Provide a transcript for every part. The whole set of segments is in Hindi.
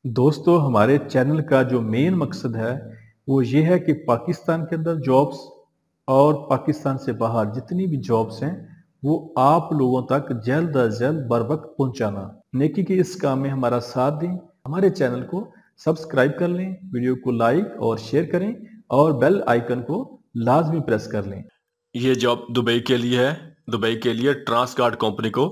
दोस्तों हमारे चैनल का जो मेन मकसद है वो ये है कि पाकिस्तान के अंदर जॉब्स और पाकिस्तान से बाहर जितनी भी जॉब्स हैं वो आप लोगों तक जल्द अज जल्द बर वक्त पहुंचाना। नेकी के इस काम में हमारा साथ दें, हमारे चैनल को सब्सक्राइब कर लें, वीडियो को लाइक और शेयर करें और बेल आइकन को लाजमी प्रेस कर लें। ये जॉब दुबई के लिए है। दुबई के लिए ट्रांसगार्ड कंपनी को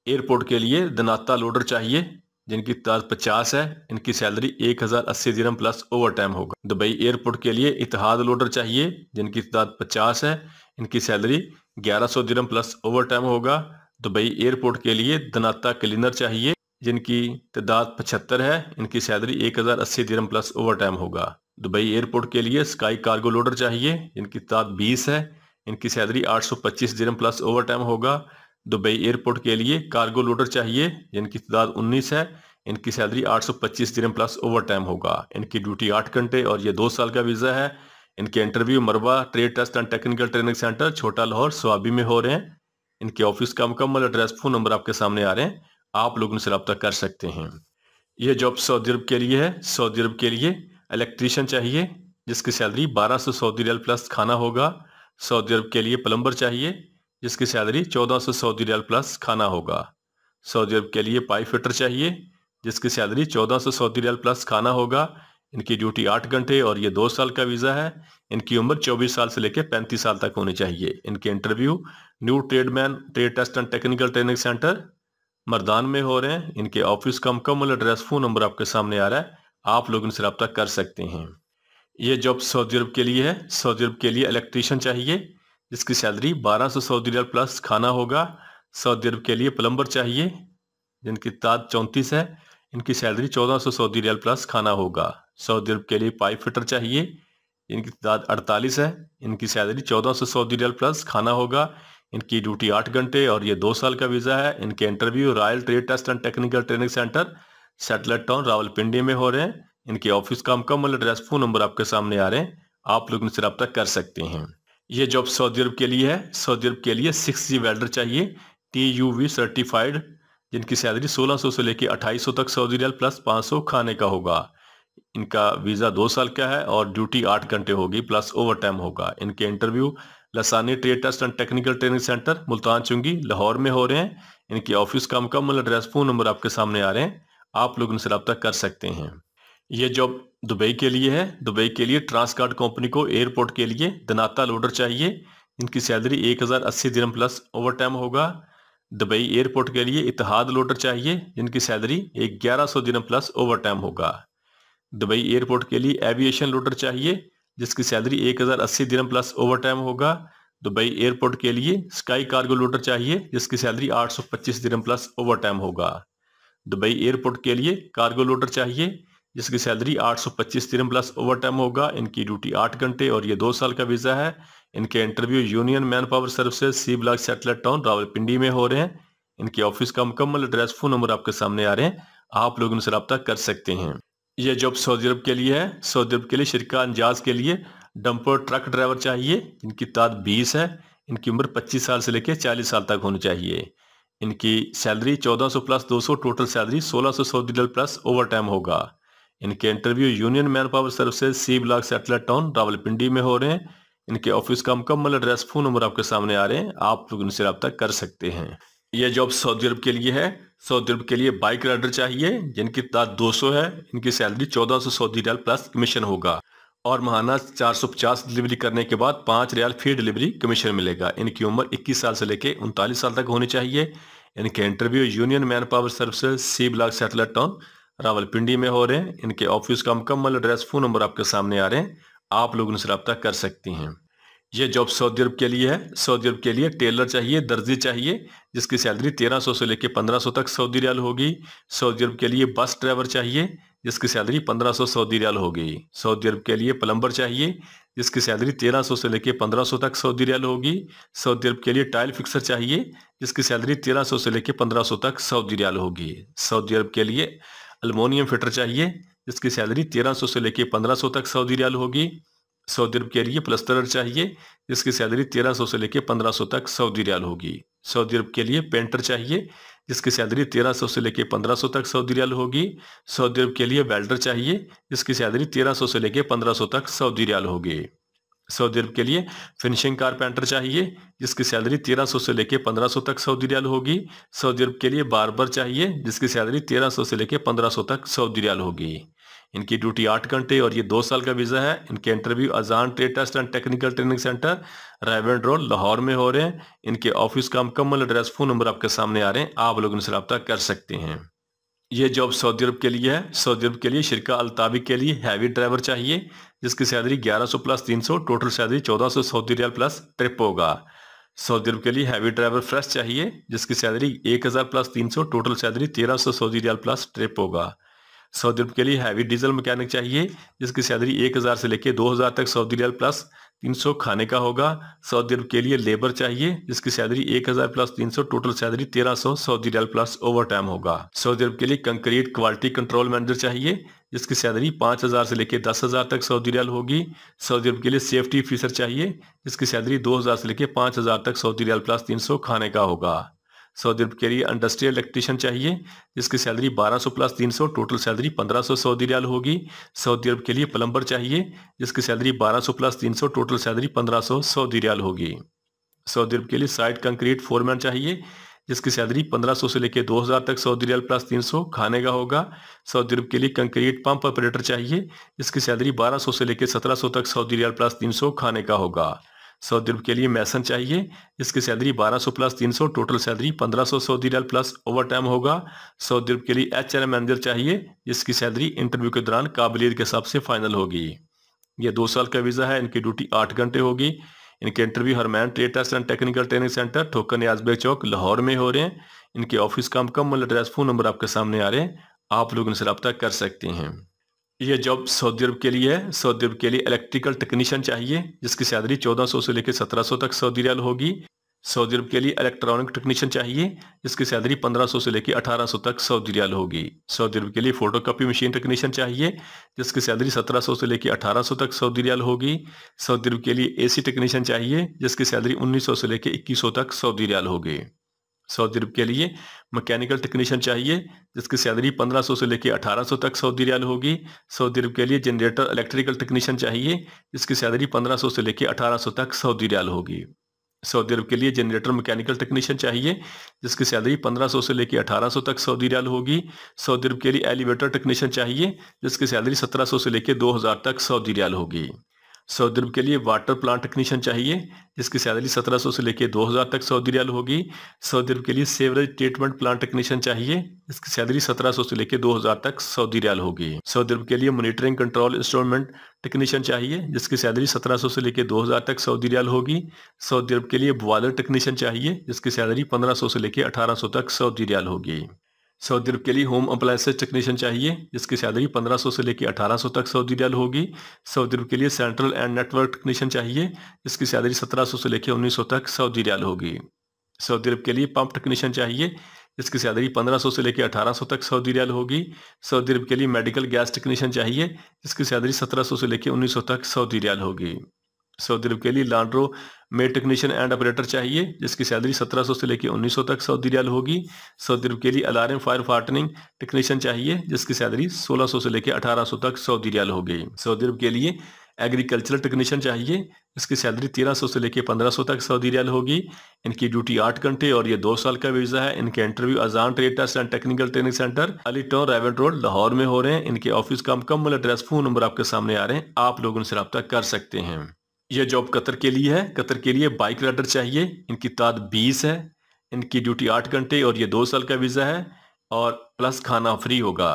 एयरपोर्ट के लिए दनाता लोडर चाहिए जिनकी तादाद 50 है। इनकी सैलरी 1080 दिरहम प्लस ओवर टाइम होगा। दुबई एयरपोर्ट के लिए इतिहाद लोडर चाहिए जिनकी तादाद 50 है। इनकी सैलरी 1100 दिरहम प्लस ओवर टाइम होगा। दुबई एयरपोर्ट के लिए दनाता क्लीनर चाहिए जिनकी तादाद 75 है। इनकी सैलरी 1080 दिरहम प्लस ओवर टाइम होगा। दुबई एयरपोर्ट के लिए स्काई कार्गो लोडर चाहिए जिनकी तादाद 20 है। इनकी सैलरी 825 दिरहम प्लस ओवर टाइम होगा। दुबई एयरपोर्ट के लिए कार्गो लोडर चाहिए जिनकी तादाद 19 है। इनकी सैलरी 825 दिरहम प्लस ओवर टाइम होगा। इनकी ड्यूटी 8 घंटे और ये 2 साल का वीज़ा है। इनके इंटरव्यू मरवा trade test and technical training centre Chota Lahore Swabi में हो रहे हैं। इनके ऑफिस का मुकम्मल एड्रेस फ़ोन नंबर आपके सामने आ रहे हैं, आप लोग उनसे रब्ता कर सकते हैं। यह जॉब सऊदी अरब के लिए है। सऊदी अरब के लिए इलेक्ट्रीशियन चाहिए जिसकी सैलरी 1200 सऊदी रियाल प्लस खाना होगा। सऊदी अरब के लिए प्लम्बर चाहिए जिसकी सैलरी 1400 सऊदी रियाल प्लस खाना होगा। सऊदी अरब के लिए पाइप फिटर चाहिए जिसकी सैलरी 1400 सऊदी रियाल प्लस खाना होगा। इनकी ड्यूटी 8 घंटे और ये 2 साल का वीज़ा है। इनकी उम्र 24 साल से लेकर 35 साल तक होनी चाहिए। इनके interview new tradesman trade test and technical training centre Mardan में हो रहे हैं। इनके ऑफिस का मुकम्मल एड्रेस फ़ोन नंबर आपके सामने आ रहा है, आप लोग इनसे रब्ता कर सकते हैं। ये जॉब सऊदी अरब के लिए है। सऊदी अरब के लिए इलेक्ट्रीशियन चाहिए जिसकी सैलरी 1200 सऊदी रियाल प्लस खाना होगा। सऊदी अरब के लिए प्लम्बर चाहिए जिनकी तादाद 34 है। इनकी सैलरी 1400 सऊदी रियाल प्लस खाना होगा। सऊदी अरब के लिए पाइप फिटर चाहिए इनकी तादाद 48 है। इनकी सैलरी 1400 सऊदी रियाल प्लस खाना होगा। इनकी ड्यूटी 8 घंटे और ये 2 साल का वीज़ा है। इनके interview royal trade test and technical training centre satellite town Rawalpindi में हो रहे हैं। इनके ऑफिस का मुकम्मल एड्रेस फ़ोन नंबर आपके सामने आ रहे हैं, आप लोग इनसे रब्ता कर सकते हैं। ये जॉब सऊदी अरब के लिए है। सऊदी अरब के लिए 6G वेल्डर चाहिए TUV सर्टिफाइड जिनकी सैलरी 1600 से लेकर 2800 तक सऊदी रियाल प्लस 500 खाने का होगा। इनका वीज़ा 2 साल का है और ड्यूटी 8 घंटे होगी प्लस ओवर टाइम होगा। इनके interview Lasani trade test and technical training centre Multan Chungi Lahore में हो रहे हैं। इनके ऑफिस का मुकम्मल एड्रेस फ़ोन नंबर आपके सामने आ रहे हैं, आप लोग उनसे रब्ता कर सकते हैं। ये जॉब दुबई के लिए है। दुबई के लिए ट्रांसगार्ड कंपनी को एयरपोर्ट के लिए दनाता लोडर चाहिए। इनकी सैलरी 1080 दिरहम प्लस ओवर टाइम होगा। दुबई एयरपोर्ट के लिए इतिहाद लोडर चाहिए जिनकी सैलरी 1100 दिरहम प्लस ओवर टाइम होगा। दुबई एयरपोर्ट के लिए एविएशन लोडर चाहिए जिसकी सैलरी 1080 दिरहम प्लस ओवर टाइम होगा। दुबई एयरपोर्ट के लिए स्काई कार्गो लोडर चाहिए जिसकी सैलरी 825 दिरहम प्लस ओवर टाइम होगा। दुबई एयरपोर्ट के लिए कार्गो लोडर चाहिए जिसकी सैलरी 825 दिरहम प्लस ओवर टाइम होगा। इनकी ड्यूटी 8 घंटे और ये 2 साल का वीज़ा है। इनके interview union man power services C block satellite town Rawalpindi में हो रहे हैं। इनके ऑफिस का मुकम्मल एड्रेस फ़ोन नंबर आपके सामने आ रहे हैं, आप लोग उनसे रब्ता कर सकते हैं। यह जॉब सऊदी अरब के लिए है। सऊदी अरब के लिए शिरका अंजाज के लिए डंपर ट्रक ड्राइवर चाहिए जिनकी तादाद 20 है। इनकी उम्र 25 साल से लेकर 40 साल तक होनी चाहिए। इनकी सैलरी 1400 प्लस 200 टोटल सैलरी 1600 सऊदी रियाल प्लस ओवर टाइम होगा। इनके interview union man power services C block satellite town Rawalpindi में हो रहे हैं। इनके ऑफिस का मुकम्मल एड्रेस फ़ोन नंबर आपके सामने आ रहे हैं, आप लोग उनसे रब्ता कर सकते हैं। यह जॉब सऊदी अरब के लिए है। सऊदी अरब के लिए बाइक राइडर चाहिए जिनकी तादाद 200 है। इनकी सैलरी 1400 सऊदी रियाल प्लस कमीशन होगा और महाना 450 डिलीवरी करने के बाद 5 रियाल फी डिलीवरी कमीशन मिलेगा। इनकी उम्र 21 साल से लेकर 39 साल तक होनी चाहिए। इनके interview union man power services C block satellite town Rawalpindi में हो रहे हैं। इनके ऑफिस का मुकम्मल एड्रेस फ़ोन नंबर आपके सामने आ रहे हैं, आप लोग उनसे रब्ता कर सकती हैं। यह जॉब सऊदी अरब के लिए है। सऊदी अरब के लिए टेलर चाहिए, दर्जी चाहिए जिसकी सैलरी 1300 से लेकर 1500 तक सऊदी रियाल होगी। सऊदी अरब के लिए बस ड्राइवर चाहिए जिसकी सैलरी 1500 सऊदी रियाल होगी। सऊदी अरब के लिए प्लम्बर चाहिए जिसकी सैलरी 1300 से लेकर 1500 तक सऊदी रियाल होगी। सऊदी अरब के लिए टाइल फिक्सर चाहिए जिसकी सैलरी 1300 से लेकर 1500 तक सऊदी रियाल होगी। सऊदी अरब के लिए अल्मोनियम फिटर चाहिए जिसकी सैलरी 1300 से लेकर 1500 तक सऊदी रियाल होगी। सऊदी अरब के लिए प्लस्तरर चाहिए जिसकी सैलरी 1300 से लेकर 1500 तक सऊदी रियाल होगी। सऊदी अरब के लिए पेंटर चाहिए जिसकी सैलरी 1300 से लेके 1500 तक सऊदी रियाल होगी। सऊदी अरब के लिए वेल्डर चाहिए जिसकी सैलरी 1300 से लेके 1500 तक सऊदी रियाल होगी। सऊदी अरब के लिए फिनिशिंग कारपेंटर चाहिए जिसकी सैलरी 1300 से लेके 1500 तक सऊदी रियाल होगी। सऊदी अरब के लिए बार्बर चाहिए जिसकी सैलरी 1300 से लेके 1500 तक सऊदी रियाल होगी। इनकी ड्यूटी 8 घंटे और ये 2 साल का वीज़ा है। इनके interview Azan trade test and technical training centre Raiwind road Lahore में हो रहे हैं। इनके ऑफिस का मुकम्मल एड्रेस, फ़ोन नंबर आपके सामने आ रहे हैं, आप लोग इनसे रब्ता कर सकते हैं। ये जॉब सऊदी अरब के लिए है। सऊदी अरब के लिए शिरका अल्ताबिक के लिए हैवी ड्राइवर चाहिए जिसकी सैलरी 1100 प्लस 300, टोटल सैलरी 1400 सऊदी रियाल प्लस ट्रिप होगा। सऊदी अरब के लिए हैवी ड्राइवर फ्रेश चाहिए जिसकी सैलरी 1000 प्लस 300, टोटल सैलरी 1300 सऊदी रियाल प्लस ट्रिप होगा। सऊदी अरब के लिए हैवी डीजल मैकेनिक चाहिए जिसकी सैलरी 1000 से लेकर 2000 तक सऊदी रियाल प्लस 300 खाने का होगा। सऊदी अरब के लिए लेबर चाहिए जिसकी सैलरी 1000 प्लस 300, टोटल सैलरी 1300 सऊदी रियाल प्लस ओवर टाइम होगा। सऊदी अरब के लिए कंक्रीट क्वालिटी कंट्रोल मैनेजर चाहिए जिसकी सैलरी 5000 से लेकर 10,000 तक सऊदी रियाल होगी। सऊदी अरब के लिए सेफ्टी ऑफिसर चाहिए जिसकी सैलरी 2000 से लेकर 5000 तक सऊदी रियाल प्लस 300 खाने का होगा। सऊदी अरब के लिए इंडस्ट्रियल इलेक्ट्रीशियन चाहिए जिसकी सैलरी 1200 प्लस 300, टोटल सैलरी 1500 सऊदी रियाल होगी। सऊदी अरब के लिए प्लम्बर चाहिए जिसकी सैलरी 1200 प्लस 300, टोटल सैलरी 1500 सऊदी रियाल होगी। सऊदी अरब के लिए साइट कंक्रीट फोरमैन चाहिए जिसकी सैलरी 1500 से लेकर 2000 तक सऊदी रियाल प्लस 300 खाने का होगा। सऊदी अरब के लिए कंक्रीट पंप ऑपरेटर चाहिए जिसकी सैलरी 1200 से लेकर 1700 तक सऊदी रियाल प्लस 300 खाने का होगा। सऊदी अरब के लिए मैसन चाहिए जिसकी सैलरी 1200 प्लस 300, टोटल सैलरी 1500 सऊदी रियाल प्लस ओवर टाइम होगा। सऊदी अरब के लिए एचआरएम मैनेजर चाहिए जिसकी सैलरी इंटरव्यू के दौरान काबिलियत के हिसाब से फाइनल होगी। ये 2 साल का वीज़ा है। इनकी ड्यूटी 8 घंटे होगी। इनके इंटरव्यू हरमैन trade test and technical training centre Thokar Niaz चौक लाहौर में हो रहे हैं। इनके ऑफिस का मुकम्मल एड्रेस, फ़ोन नंबर आपके सामने आ रहे हैं, आप लोग इनसे रब्ता कर सकते हैं। यह जॉब सऊदी अरब के लिए है। सऊदी अरब के लिए इलेक्ट्रिकल टेक्नीशियन चाहिए जिसकी सैलरी 1400 से लेकर 1700 तक सऊदी रियाल होगी। सऊदी अरब के लिए इलेक्ट्रॉनिक टेक्नीशियन चाहिए जिसकी सैलरी 1500 से लेकर 1800 तक सऊदी रियाल होगी। सऊदी अरब के लिए फोटोकॉपी मशीन टेक्नीशियन चाहिए जिसकी सैलरी 1700 से लेकर 1800 तक सऊदी रियाल होगी। सऊदी अरब के लिए एसी टेक्नीशियन चाहिए जिसकी सैलरी 1900 से लेकर 2100 तक सऊदी रियाल होगी। सऊदी अरब के लिए मैकेनिकल टेक्नीशियन चाहिए जिसकी सैलरी 1500 से लेकर 1800 तक सऊदी रियाल होगी। सऊदी अरब के लिए जनरेटर इलेक्ट्रिकल टेक्नीशियन चाहिए जिसकी सैलरी 1500 से लेकर 1800 तक सऊदी रियाल होगी। सऊदी अरब के लिए जनरेटर मैकेनिकल टेक्नीशियन चाहिए जिसकी सैलरी 1500 से लेकर 1800 तक सऊदी रियाल होगी। सऊदी अरब के लिए एलिवेटर टेक्नीशियन चाहिए जिसकी सैलरी 1700 से लेकर 2000 तक सऊदी रियाल होगी। सऊदी अरब के लिए वाटर प्लांट टेक्नीशियन चाहिए जिसकी सैलरी 1700 से लेकर 2000 तक सऊदी रियाल होगी। सऊदी अरब के लिए सेवरेज ट्रीटमेंट प्लांट टेक्नीशियन चाहिए जिसकी सैलरी 1700 से लेकर 2000 तक सऊदी रियाल होगी। सऊदी अरब के लिए मॉनिटरिंग कंट्रोल इंस्ट्रूमेंट टेक्नीशियन चाहिए जिसकी सैलरी 1700 से लेकर 2000 तक सऊदी रियाल होगी। सऊदी अरब के लिए बॉयलर टेक्नीशियन चाहिए जिसकी सैलरी 1500 से लेकर 1800 तक सऊदी रियाल होगी। सऊदी अरब के लिए होम अप्लायंसेज टेक्नीशियन चाहिए जिसकी सैलरी 1500 से लेकर 1800 तक सऊदी रियाल होगी। सऊदी अरब के लिए सेंट्रल एंड नेटवर्क टेक्नीशियन चाहिए जिसकी सैलरी 1700 से लेकर 1900 तक सऊदी रियाल होगी। सऊदी अरब के लिए पंप टेक्नीशियन चाहिए जिसकी सैलरी 1500 से लेकर 1800 तक सऊदी रियाल होगी। सऊदी अरब के लिए मेडिकल गैस टेक्नीशियन चाहिए जिसकी सैलरी 1700 से लेकर 1900 तक सऊदी रियाल होगी। सऊदी अरब के लिए Lonrho made technician and operator चाहिए जिसकी सैलरी 1700 से लेकर 1900 तक सऊदी रियाल होगी। सऊदी अरब के लिए अलार्म फायर फार्टनिंग टेक्नीशियन चाहिए जिसकी सैलरी 1600 से लेकर 1800 तक सऊदी रियाल होगी। सऊदी अरब के लिए एग्रीकल्चरल टेक्नीशियन चाहिए जिसकी सैलरी 1300 से लेकर 1500 तक सऊदी रियाल होगी। इनकी ड्यूटी 8 घंटे और ये 2 साल का वीज़ा है। इनके interview Azan trade test and technical training centre Ali town Raiwind road Lahore में हो रहे हैं। इनके ऑफिस का मुकम्मल एड्रेस, फ़ोन नंबर आपके सामने आ रहे हैं, आप लोग उनसे रब्ता कर सकते हैं। यह जॉब कतर के लिए है। कतर के लिए बाइक राइडर चाहिए। इनकी तादाद 20 है। इनकी ड्यूटी 8 घंटे और ये 2 साल का वीज़ा है और प्लस खाना फ्री होगा।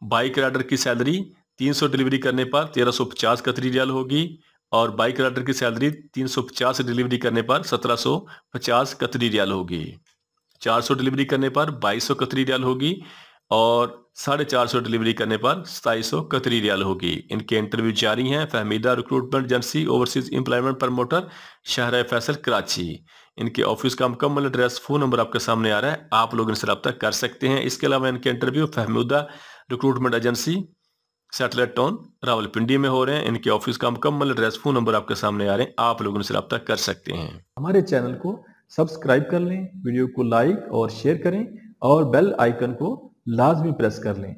बाइक राइडर की सैलरी 300 डिलीवरी करने पर 1350 कतरी रियाल होगी और बाइक राइडर की सैलरी 350 डिलीवरी करने पर 1750 कतरी रियाल होगी। 400 डिलीवरी करने पर 2200 कतरी रियाल होगी और 450 डिलीवरी करने पर 2700 कतरी रियाल होगी। इनके इंटरव्यू जारी हैं। Fahmida recruitment agency overseas employment promoter शहर फैसल कराची। इनके ऑफिस का मुकम्मल एड्रेस, फ़ोन नंबर आपके सामने आ रहा है, आप लोग इनसे रब्ता कर सकते हैं। इसके अलावा इनके interview Fahmida recruitment agency satellite town Rawalpindi में हो रहे हैं। इनके ऑफिस का मुकम्मल एड्रेस, फ़ोन नंबर आपके सामने आ रहे हैं, आप लोग इनसे रब्ता कर सकते हैं। हमारे चैनल को सब्सक्राइब कर लें, वीडियो को लाइक और शेयर करें और बेल आइकन को लाजमी प्रेस कर लें।